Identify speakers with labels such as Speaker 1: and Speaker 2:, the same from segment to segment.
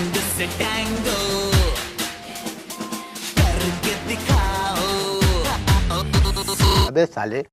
Speaker 1: रंग से टैंगो करके दिखाओ।
Speaker 2: अबे साले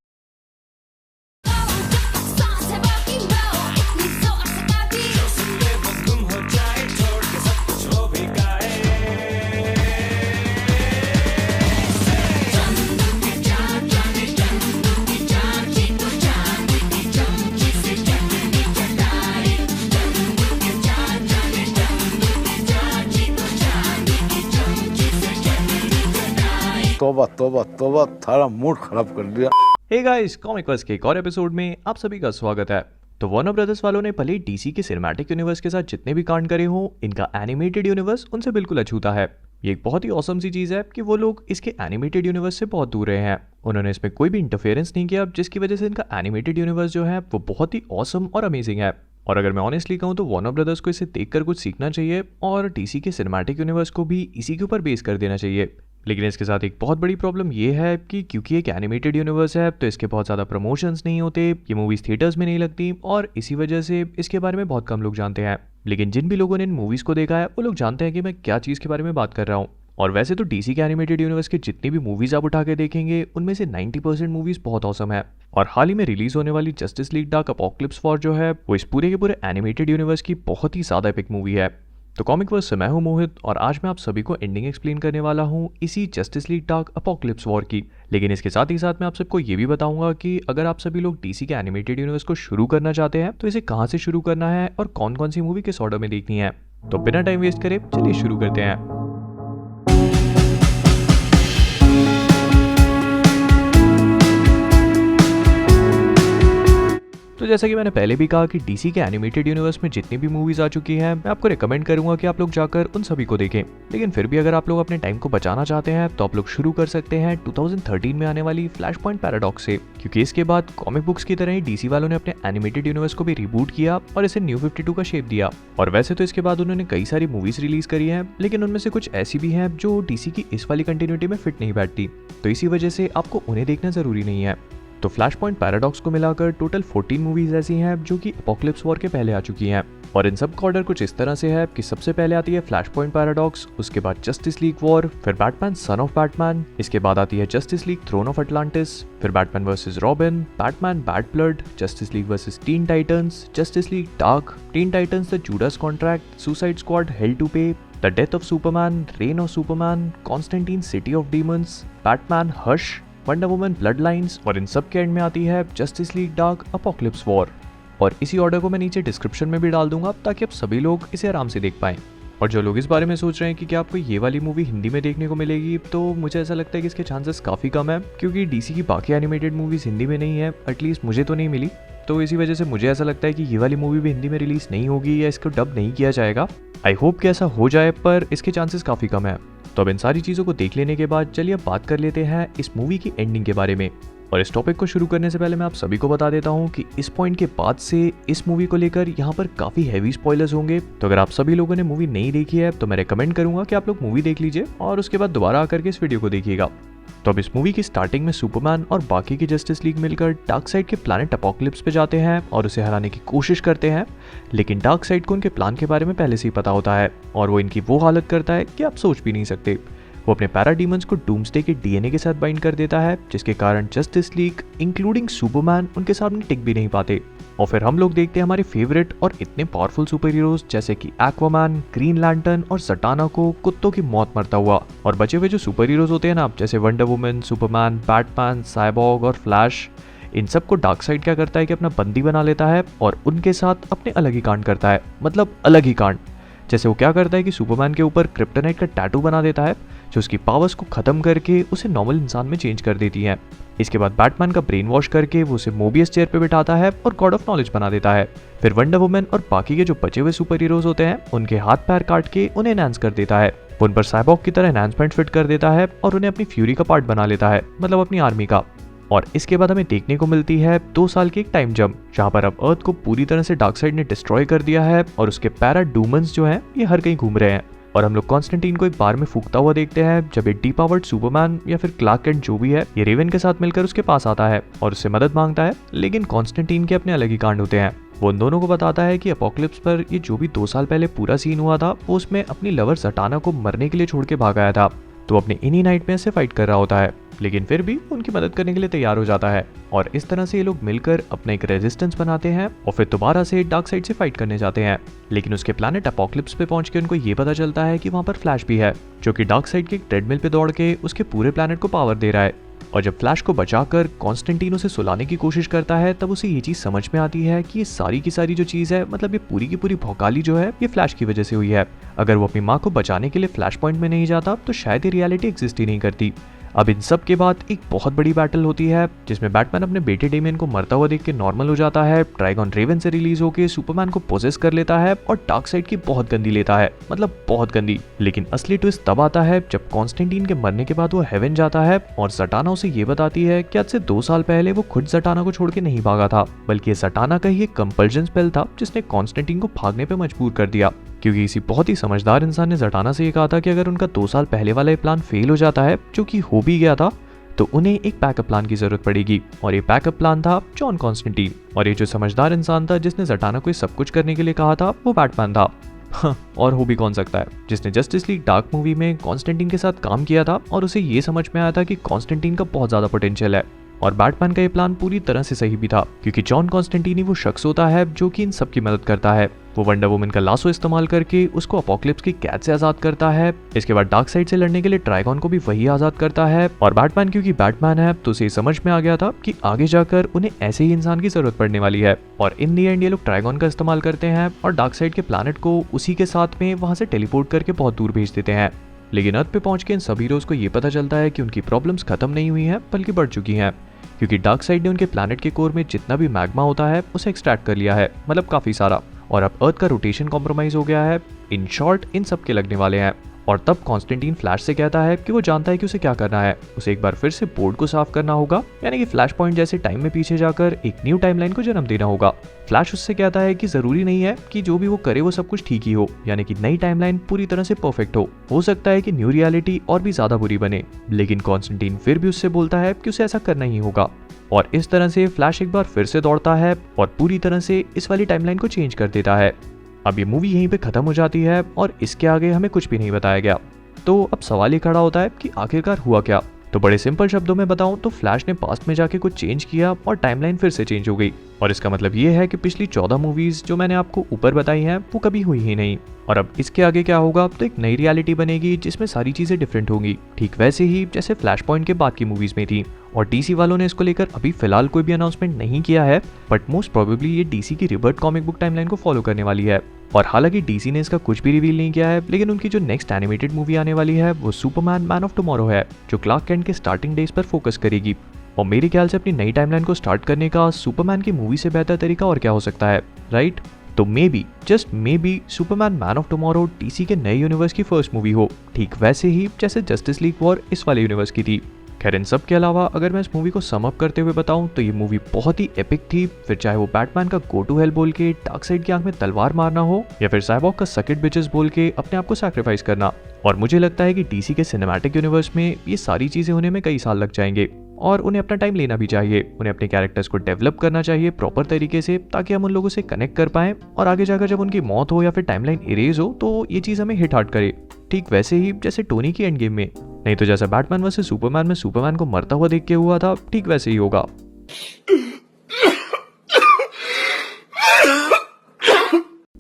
Speaker 2: तोबा तोबा तोबा, थारा मूड खराब कर दिया।
Speaker 3: हे गाइस, कॉमिक वर्स के एक और एपिसोड में आप सभी का स्वागत है। तो वार्नर ब्रदर्स वालों ने भले डीसी के सिनेमैटिक यूनिवर्स के साथ जितने भी कांड करे हों, इनका एनिमेटेड यूनिवर्स उनसे बिल्कुल अछूता है। ये एक बहुत ही ऑसम सी चीज़ है कि वो लोग इसके एनिमेटेड यूनिवर्स से बहुत दूर रहे हैं। उन्होंने इसमें कोई भी इंटरफेरेंस नहीं किया, जिसकी वजह से इनका एनिमेटेड यूनिवर्स जो है वो बहुत ही ऑसम और अमेजिंग है। और अगर मैं ऑनेस्टली कहूँ तो वार्नर ब्रदर्स को इसे देखकर कुछ सीखना चाहिए और डीसी के सिनेमैटिक यूनिवर्स को भी इसी के ऊपर बेस कर देना चाहिए। लेकिन इसके साथ एक बहुत बड़ी प्रॉब्लम ये है कि क्योंकि एक एनिमेटेड यूनिवर्स है तो इसके बहुत ज़्यादा प्रमोशंस नहीं होते, ये मूवीज़ थिएटर्स में नहीं लगती और इसी वजह से इसके बारे में बहुत कम लोग जानते हैं। लेकिन जिन भी लोगों ने इन मूवीज़ को देखा है वो लोग जानते हैं कि मैं क्या चीज़ के बारे में बात कर रहा हूँ। और वैसे तो डीसी के एनिमेटेड यूनिवर्स के जितनी भी मूवीज़ आप उठा के देखेंगे उनमें से 90% मूवीज़ बहुत औसम है। और हाल ही में रिलीज़ होने वाली justice League dark apocalypse war जो है वो इस पूरे के पूरे एनिमेटेड यूनिवर्स की बहुत ही ज़्यादा एपिक मूवी है। तो कॉमिक वर्स से मैं हूं मोहित और आज मैं आप सभी को एंडिंग एक्सप्लेन करने वाला हूं इसी justice League dark apocalypse war की। लेकिन इसके साथ ही साथ मैं आप सबको ये भी बताऊंगा कि अगर आप सभी लोग डीसी के एनिमेटेड यूनिवर्स को शुरू करना चाहते हैं तो इसे कहां से शुरू करना है और कौन कौन सी मूवी किस ऑर्डर में देखनी है। तो बिना टाइम वेस्ट करे चलिए शुरू करते हैं। तो जैसा कि मैंने पहले भी कहा कि डीसी के एनिमेटेड यूनिवर्स में जितनी भी मूवीज आ चुकी हैं मैं आपको रिकमेंड करूंगा कि आप लोग जाकर उन सभी को देखें। लेकिन फिर भी अगर आप लोग अपने टाइम को बचाना चाहते हैं तो आप लोग शुरू कर सकते हैं 2013 में आने वाली फ्लैश पॉइंट पैराडॉक्स से, क्योंकि इसके बाद कॉमिक बुक्स की तरह ही डीसी वालों ने अपने एनिमेटेड यूनिवर्स को भी रिबूट किया और इसे न्यू 52 का शेप दिया। और वैसे तो इसके बाद उन्होंने कई सारी मूवीज रिलीज करी हैं, लेकिन उनमें से कुछ ऐसी भी हैं जो डीसी की इस वाली कंटिन्यूटी में फिट नहीं बैठती, तो इसी वजह से आपको उन्हें देखना जरूरी नहीं है। तो फ्लैश पॉइंट पैराडॉक्स को मिलाकर टोटल 14 मूवीज ऐसी हैं जो कि अपोकलिप्स वॉर के पहले आ चुकी हैं। और इन सब का ऑर्डर कुछ इस तरह से है कि सबसे पहले आती है फ्लैश पॉइंट पैराडॉक्स, उसके बाद जस्टिस लीग वॉर, फिर बैटमैन सन ऑफ बैटमैन, इसके बाद आती है Justice League throne of Atlantis, फिर Batman versus Robin, Batman bad blood, Justice League versus Teen Titans, Justice League dark, Teen Titans the Judas contract, suicide squad hell to pay, the death of Superman, reign of Superman, Constantine city of demons, Batman hush, Wonder Woman blood lines और इन सब के end में आती है Justice League dark apocalypse war. और इसी order को मैं नीचे डिस्क्रिप्शन में भी डाल दूंगा ताकि आप सभी लोग इसे आराम से देख पाएं। और जो लोग इस बारे में सोच रहे हैं कि क्या आपको ये वाली मूवी हिंदी में देखने को मिलेगी, तो मुझे ऐसा लगता है कि इसके चांसेस काफ़ी कम है, क्योंकि डीसी की बाकी एनिमेटेड मूवीज़ हिंदी में नहीं है, एटलीस्ट मुझे तो नहीं मिली। तो इसी वजह से मुझे ऐसा लगता है कि ये वाली मूवी भी हिंदी में रिलीज़ नहीं होगी या इसको डब नहीं किया जाएगा। आई होप कि ऐसा हो जाए, पर इसके चांसेस काफ़ी कम है। तो अब इन सारी चीज़ों को देख लेने के बाद चलिए अब बात कर लेते हैं इस मूवी की एंडिंग के बारे में। और इस टॉपिक को शुरू करने से पहले मैं आप सभी को बता देता हूँ कि इस पॉइंट के बाद से इस मूवी को लेकर यहाँ पर काफ़ी हैवी स्पॉयलर्स होंगे। तो अगर आप सभी लोगों ने मूवी नहीं देखी है तो मैं रेकमेंड करूँगा कि आप लोग मूवी देख लीजिए और उसके बाद दोबारा आकर के इस वीडियो को देखिएगा। तो अब इस मूवी की स्टार्टिंग में सुपरमैन और बाकी की जस्टिस लीग मिलकर डार्कसाइड के प्लैनेट अपोकलिप्स पे जाते हैं और उसे हराने की कोशिश करते हैं। लेकिन डार्कसाइड को उनके प्लान के बारे में पहले से ही पता होता है और वो इनकी वो हालत करता है कि आप सोच भी नहीं सकते। वो अपने पैराडीमंस को डूम्सडे के डीएनए के साथ बाइंड कर देता है, जिसके कारण जस्टिस लीग इंक्लूडिंग सुपरमैन उनके सामने टिक भी नहीं पाते। और फिर हम लोग देखते हैं हमारे फेवरेट और इतने पावरफुल सुपर हीरोज जैसे कि एक्वामैन, ग्रीन लैंटर्न और सटाना को कुत्तों की मौत मरता हुआ। और बचे हुए जो सुपर हीरोज होते हैं ना, जैसे wonder woman, Superman, Batman, cyborg और फ्लैश, इन सबको डार्कसाइड क्या करता है कि अपना बंदी बना लेता है और उनके साथ अपने अलग ही कांड करता है, मतलब अलग ही कांड। जैसे वो क्या करता है कि सुपरमैन के ऊपर क्रिप्टोनाइट का टैटू बना देता है जो उसकी पावर्स को खत्म करके उसे नॉर्मल इंसान में चेंज कर देती है। इसके बाद बैटमैन का ब्रेन वॉश करके वो उसे मोबियस चेयर पे बिठाता है और गॉड ऑफ नॉलेज बना देता है। फिर वंडर वुमन और बाकी के जो बचे हुए सुपर हीरोज होते हैं उनके हाथ पैर काट के उन्हें एनहांस कर देता है। उन पर साइबॉर्ग की तरह एनहांसमेंट फिट कर देता है और उन्हें अपनी फ्यूरी का पार्ट बना लेता है, मतलब अपनी आर्मी का। और इसके बाद हमें देखने को मिलती है 2 साल की एक टाइम जंप, जहाँ पर अब अर्थ को पूरी तरह से डार्कसाइड ने डिस्ट्रॉय कर दिया है और उसके पैराडूमन्स जो हैं ये हर कहीं घूम रहे हैं। और हम लोग कॉन्स्टेंटाइन को एक बार में फूकता हुआ देखते हैं जब एक डीपावर्ड सुपरमैन या फिर क्लार्क कैंट जो भी है ये रेवन के साथ मिलकर उसके पास आता है और उससे मदद मांगता है। लेकिन कॉन्स्टेंटाइन के अपने अलग ही कांड होते हैं। वो उन दोनों को बताता है कि अपोकलिप्स पर ये जो भी 2 साल पहले पूरा सीन हुआ था वो उसमें अपनी लवर सटाना को मरने के लिए छोड़ के भाग आया था। तो अपने इन्हीं नाइटमेयर से फाइट कर रहा होता है, लेकिन फिर भी उनकी मदद करने के लिए तैयार हो जाता है और इस तरह से ये लोग मिलकर अपना एक रेजिस्टेंस बनाते हैं और फिर दोबारा से डार्क साइड से फाइट करने जाते हैं। लेकिन उसके प्लैनेट अपोकलिप्स पे पहुंच के उनको ये पता चलता है कि वहां पर फ्लैश भी है, जो कि डार्क साइड के एक ट्रेडमिल पे दौड़ के उसके पूरे प्लैनेट को पावर दे रहा है। और जब फ्लैश को बचाकर कॉन्स्टेंटिनो से सुलाने की कोशिश करता है तब उसे ये चीज समझ में आती है कि ये सारी की सारी जो चीज है, मतलब ये पूरी की पूरी भौकाली जो है ये फ्लैश की वजह से हुई है। अगर वो अपनी माँ को बचाने के लिए फ्लैश पॉइंट में नहीं जाता तो शायद ये रियलिटी एग्जिस्ट ही नहीं करती। अब इन सब के बाद एक बहुत बड़ी बैटल होती है जिसमें बैटमैन अपने बेटे डेमियन को मरता हुआ देख के नॉर्मल हो जाता है, ट्राइगन रेवन से रिलीज होकर सुपरमैन को पोजेस कर लेता है और डार्क साइड की बहुत गंदी लेता है, मतलब बहुत गंदी। लेकिन असली ट्विस्ट तब आता है जब कॉन्स्टेंटीन के मरने के बाद वो हेवन जाता है और सटाना उसे ये बताती है कि आज से 2 साल पहले वो खुद सटाना को छोड़ के नहीं भागा था, बल्कि सटाना का ही एक कंपल्जन स्पेल था जिसने कॉन्स्टेंटीन को भागने पे मजबूर कर दिया। क्योंकि किसी बहुत ही समझदार इंसान ने सटाना से ये कहा था कि अगर उनका 2 साल पहले वाला ये प्लान फेल हो जाता है, जो कि हो भी गया था, तो उन्हें एक बैकअप प्लान की जरूरत पड़ेगी और ये बैकअप प्लान था जॉन कॉन्स्टेंटीन। और ये जो समझदार इंसान था जिसने सटाना को ये सब कुछ करने के लिए कहा था वो बैटमैन था। और हो भी कौन सकता है, जिसने जस्टिस लीग डार्क मूवी में कॉन्स्टेंटीन के साथ काम किया था और उसे ये समझ में आया था कि कॉन्स्टेंटीन का बहुत ज्यादा पोटेंशियल है। और बैटमैन का ये प्लान पूरी तरह से सही भी था, क्योंकि जॉन कॉन्स्टेंटीनी वो शख्स होता है जो कि इन सब की मदद करता है। वो वंडर वुमन का लासो इस्तेमाल करके उसको अपोकलिप्स की कैद से आजाद करता है। इसके बाद डार्क साइड से लड़ने के लिए ट्राइगन को भी वही आजाद करता है। और बैटमैन क्योंकि बैटमैन है तो उसे समझ में आ गया था कि आगे जाकर उन्हें ऐसे ही इंसान की जरूरत पड़ने वाली है। और इन दी एंड ये लोग ट्राइगन का इस्तेमाल करते हैं और डार्क साइड के प्लैनेट को उसी के साथ में वहां से टेलीपोर्ट करके बहुत दूर भेज देते हैं। लेकिन अर्थ पे पहुंच के इन सभी हीरोज को ये पता चलता है कि उनकी प्रॉब्लम्स खत्म नहीं हुई हैं बल्कि बढ़ चुकी हैं, क्योंकि डार्क साइड ने उनके प्लैनेट के कोर में जितना भी मैग्मा होता है उसे एक्सट्रैक्ट कर लिया है, मतलब काफी सारा। और अब अर्थ का रोटेशन कॉम्प्रोमाइज हो गया है। इन शॉर्ट इन सब के लगने वाले हैं। और तब कॉन्स्टेंटीन फ्लैश से कहता है कि वो जानता है कि उसे क्या करना है, उसे एक बार फिर से बोर्ड को साफ करना होगा, यानी कि फ्लैश पॉइंट जैसे टाइम में पीछे जाकर एक न्यू टाइमलाइन को जन्म देना होगा। फ्लैश उससे कहता है कि जरूरी नहीं है कि जो भी वो करे वो सब कुछ ठीक ही हो, यानी कि नई टाइमलाइन पूरी तरह से परफेक्ट हो सकता है कि न्यू रियलिटी और भी ज्यादा बुरी बने। लेकिन कॉन्स्टेंटीन फिर भी उससे बोलता है कि उसे ऐसा करना ही होगा। और इस तरह से फ्लैश एक बार फिर से दौड़ता है और पूरी तरह से इस वाली टाइमलाइन को चेंज कर देता है। अब ये मूवी यहीं पे खत्म हो जाती है और इसके आगे हमें कुछ भी नहीं बताया गया। तो अब सवाल ये खड़ा होता है कि आखिरकार हुआ क्या। तो बड़े सिंपल शब्दों में बताऊं तो फ्लैश ने पास्ट में जाके कुछ चेंज किया और टाइमलाइन फिर से चेंज हो गई। और इसका मतलब ये है कि पिछली 14 मूवीज जो मैंने आपको ऊपर बताई हैं वो कभी हुई ही नहीं। और अब इसके आगे क्या होगा, तो एक नई रियलिटी बनेगी जिसमें सारी चीजें डिफरेंट होंगी, ठीक वैसे ही जैसे फ्लैश पॉइंट के बाद की मूवीज में थी। और डीसी वालों ने इसको लेकर अभी फिलहाल कोई भी अनाउंसमेंट नहीं किया है, बट मोस्ट प्रोबेबली ये डीसी की रिबर्ट कॉमिक बुक टाइमलाइन को फॉलो करने वाली है। और हालांकि डीसी ने इसका कुछ भी रिवील नहीं किया है, लेकिन उनकी जो नेक्स्ट एनिमेटेड मूवी आने वाली है वो सुपरमैन मैन ऑफ टुमारो है, जो क्लार्क कैंट के स्टार्टिंग डेज पर फोकस करेगी। और मेरे ख्याल से अपनी नई टाइमलाइन को स्टार्ट करने का सुपरमैन की मूवी से बेहतर तरीका और क्या हो सकता है, राइट? तो may be, just may be, Superman man of tomorrow DC के नए यूनिवर्स की फर्स्ट मूवी हो, ठीक वैसे ही जैसे जस्टिस लीग वॉर इस वाले यूनिवर्स की थी। खैर इन सब के अलावा अगर मैं इस मूवी को सम अप करते हुए बताऊं तो ये मूवी बहुत ही एपिक थी। फिर चाहे वो बैटमैन का गो टू हेल बोल के डार्क साइड की आंख में तलवार मारना हो, या फिर साइबॉर्ग का सकिट बिचेस बोल के अपने आप को सैक्रिफाइस करना। और मुझे लगता है कि डीसी के सिनेमैटिक यूनिवर्स में ये सारी चीजें होने में कई साल लग जाएंगे और उन्हें अपना टाइम लेना भी चाहिए। उन्हें अपने कैरेक्टर्स को डेवलप करना चाहिए प्रॉपर तरीके से, ताकि हम उन लोगों से कनेक्ट कर पाएं और आगे जाकर जब उनकी मौत हो या फिर टाइमलाइन इरेज हो तो ये चीज हमें हिट हार्ट करे, ठीक वैसे ही जैसे टोनी की एंड गेम में। नहीं तो जैसा बैटमैन वर्सेस सुपरमैन में सुपरमैन को मरता हुआ देख के हुआ था, ठीक वैसे ही होगा।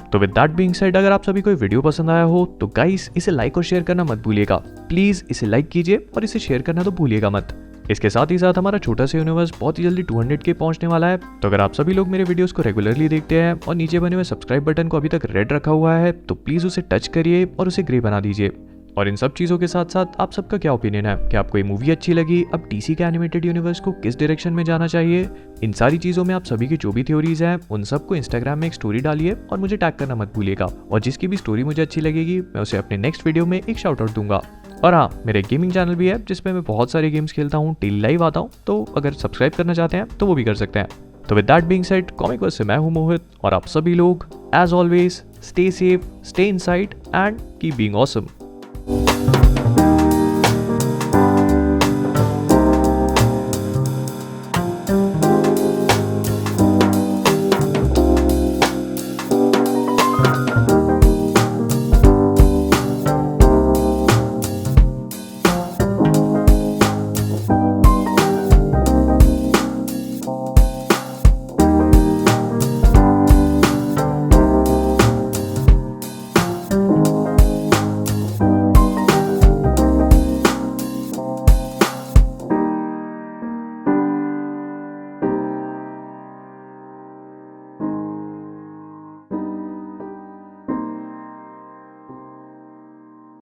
Speaker 3: तो विद दैट बीइंग सेड, अगर आप सभी को वीडियो पसंद आया हो तो गाइस इसे लाइक और शेयर करना मत भूलिएगा। प्लीज इसे लाइक कीजिए और इसे शेयर करना तो भूलिएगा मत। इसके साथ ही साथ हमारा छोटा सा यूनिवर्स बहुत ही जल्दी 200 के पहुंचने वाला है। तो अगर आप सभी लोग मेरे वीडियोस को रेगुलरली देखते हैं और नीचे बने हुए सब्सक्राइब बटन को अभी तक रेड रखा हुआ है तो प्लीज उसे टच करिए और उसे ग्रे बना दीजिए। और इन सब चीजों के साथ साथ आप सबका क्या ओपिनियन है, कि आपको ये मूवी अच्छी लगी, अब डीसी के एनिमेटेड यूनिवर्स को किस डायरेक्शन में जाना चाहिए? इन सारी चीजों में आप सभी की जो भी थ्योरीज हैं उन सबको इंस्टाग्राम में एक स्टोरी डालिए और मुझे टैग करना मत भूलिएगा। और जिसकी भी स्टोरी मुझे अच्छी लगेगी मैं उसे अपने नेक्स्ट वीडियो में एक शाउट आउट दूंगा। और हाँ, मेरा गेमिंग चैनल भी है जिसमें मैं बहुत सारे गेम्स खेलता हूँ, डेली लाइव आता हूँ, तो अगर सब्सक्राइब करना चाहते हैं तो वो भी कर सकते हैं। तो with that being said, comic verse से मैं हूँ मोहित और आप सभी लोग as always stay safe, stay inside and keep being awesome.